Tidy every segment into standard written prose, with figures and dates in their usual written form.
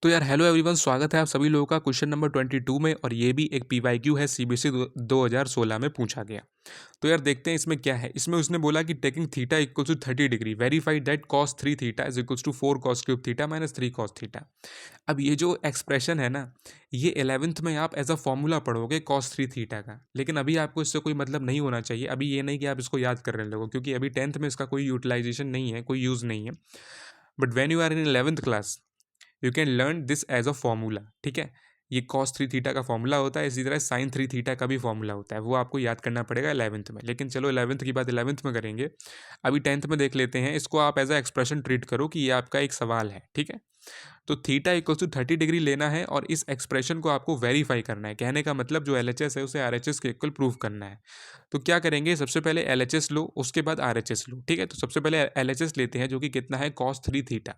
तो यार hello everyone, स्वागत है आप सभी लोगों का क्वेश्चन नंबर 22 में। और ये भी एक पीवाईक्यू है, सीबीएसई 2016 में पूछा गया। तो यार देखते हैं इसमें क्या है। इसमें उसने बोला कि taking theta equal to 30 degree verified that cos 3 theta is equal to 4 cos cube theta minus 3 cos theta. अब ये जो एक्सप्रेशन है ना, ये 11th में आप एज अ फॉर्मूला पढ़ोगे कॉस 3 थीटा का, लेकिन अभी आपको इससे कोई मतलब नहीं होना चाहिए। अभी ये नहीं कि आप इसको याद कर रहे लोगो, क्योंकि अभी 10th में इसका कोई यूटिलाइजेशन नहीं है, कोई यूज़ नहीं है। But when you are in 11th class you can learn this as a formula. ठीक है, ये कॉस 3 थीटा का फॉर्मूला होता है, इसी तरह साइन 3 थीटा का भी फॉर्मूला होता है, वो आपको याद करना पड़ेगा 11th में। लेकिन चलो 11th की बात 11th में करेंगे, अभी 10th में देख लेते हैं। इसको आप एज अ एक्सप्रेशन ट्रीट करो कि ये आपका एक सवाल है। ठीक है, तो थीटा इक्वल टू 30 डिग्री लेना है और इस एक्सप्रेशन को आपको वेरीफाई करना है। कहने का मतलब जो एलएचएस है उसे आरएचएस के इक्वल प्रूव करना है। तो क्या करेंगे, सबसे पहले एलएचएस लो, उसके बाद आरएचएस लो। ठीक है, तो सबसे पहले एलएचएस लेते हैं, जो कि कितना है, कॉस 3 थीटा।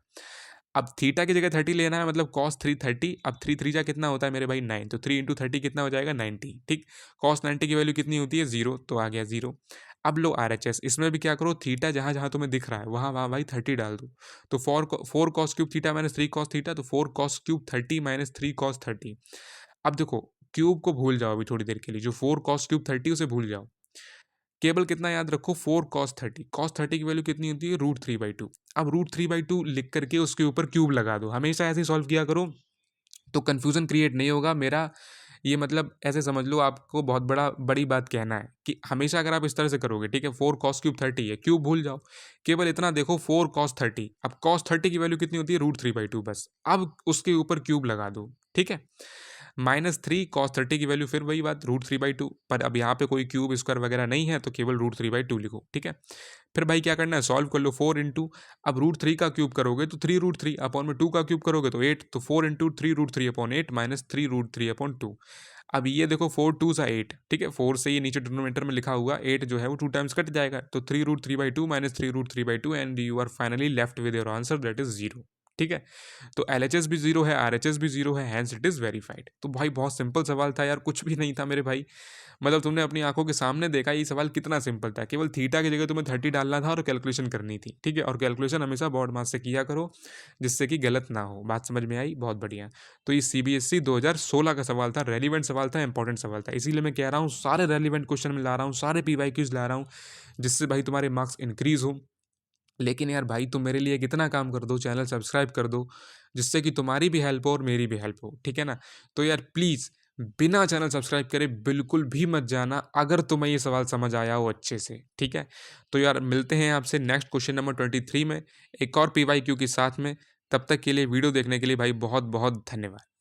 अब थीटा की जगह 30 लेना है, मतलब कॉस 3 30। अब 3 3 कितना होता है मेरे भाई, 9। तो 3 इंटू 30 कितना हो जाएगा, 90। ठीक, कॉस 90 की वैल्यू कितनी होती है, 0, तो आ गया 0। अब लो आरएचएस, इसमें भी क्या करो, थीटा जहाँ जहाँ तुम्हें दिख रहा है वहाँ वहाँ भाई 30 डाल दो। तो 4 cos cube theta minus 3 cos theta, तो 4 कॉस क्यूब 30 माइनस 3 कॉस 30। अब देखो, क्यूब को भूल जाओ अभी थोड़ी देर के लिए, जो 4 कॉस क्यूब 30 उसे भूल जाओ। केवल कितना याद रखो, 4 कॉस 30। कॉस 30 की वैल्यू कितनी होती है, √3/2। अब √3/2 लिख करके उसके ऊपर क्यूब लगा दो। हमेशा ऐसे ही सॉल्व किया करो, तो कंफ्यूजन क्रिएट नहीं होगा। मेरा ये मतलब ऐसे समझ लो, आपको बहुत बड़ी बात कहना है कि हमेशा अगर आप इस तरह से करोगे, ठीक है, 4 कॉस क्यूब 30 है, क्यूब भूल जाओ, केवल इतना देखो 4 कॉस 30। अब कॉस 30 की वैल्यू कितनी होती है, √3/2 बस। अब उसके ऊपर क्यूब लगा दो। ठीक है, -3 कॉस 30 की वैल्यू, फिर वही बात, √3/2। पर अब यहाँ पे कोई क्यूब स्क्वायर वगैरह नहीं है, तो केवल √3/2 लिखो। ठीक है, फिर भाई क्या करना है, सॉल्व कर लो। 4 इंटू, अब √3 का क्यूब करोगे तो 3 √3 अपॉन में 2 का क्यूब करोगे तो 8। तो 4 इंटू 3 √3 अपॉन 8 माइनस 3 √3/2। अब ये देखो 4 2 सा 8। ठीक है, 4 से ये नीचे डिनोमिनेटर में लिखा हुआ 8 जो है वो 2 टाइम्स कट जाएगा, तो 3 √3/2 minus 3 √3/2 and you are finally left with your answer, that is 0। ठीक है, तो एलएचएस भी 0 है, आरएचएस भी 0 है, हैंस इट इज़ वेरीफाइड। तो भाई बहुत सिंपल सवाल था यार, कुछ भी नहीं था मेरे भाई। मतलब तुमने अपनी आंखों के सामने देखा ये सवाल कितना सिंपल था। केवल थीटा की जगह तुम्हें 30 डालना था और कैलकुलेशन करनी थी। ठीक है, और कैलकुलेशन हमेशा बोर्ड मार्क्स से किया करो, जिससे कि गलत ना हो। बात समझ में आई, बहुत बढ़िया। तो ये सीबीएसई 2016 का सवाल था, रेलिवेंट सवाल था, इंपॉर्टेंट सवाल था। इसीलिए मैं कह रहा हूँ सारे रेलिवेंट क्वेश्चन में ला रहा हूँ, सारे पीवाईक्यूज ला रहा हूँ, जिससे भाई तुम्हारे मार्क्स इंक्रीज हो। लेकिन यार भाई, तुम मेरे लिए कितना काम कर दो, चैनल सब्सक्राइब कर दो, जिससे कि तुम्हारी भी हेल्प हो और मेरी भी हेल्प हो। ठीक है ना, तो यार प्लीज़ बिना चैनल सब्सक्राइब करे बिल्कुल भी मत जाना, अगर तुम्हें ये सवाल समझ आया हो अच्छे से। ठीक है, तो यार मिलते हैं आपसे नेक्स्ट क्वेश्चन नंबर 23 में, एक और पीवाईक्यू के साथ में। तब तक के लिए वीडियो देखने के लिए भाई बहुत बहुत धन्यवाद।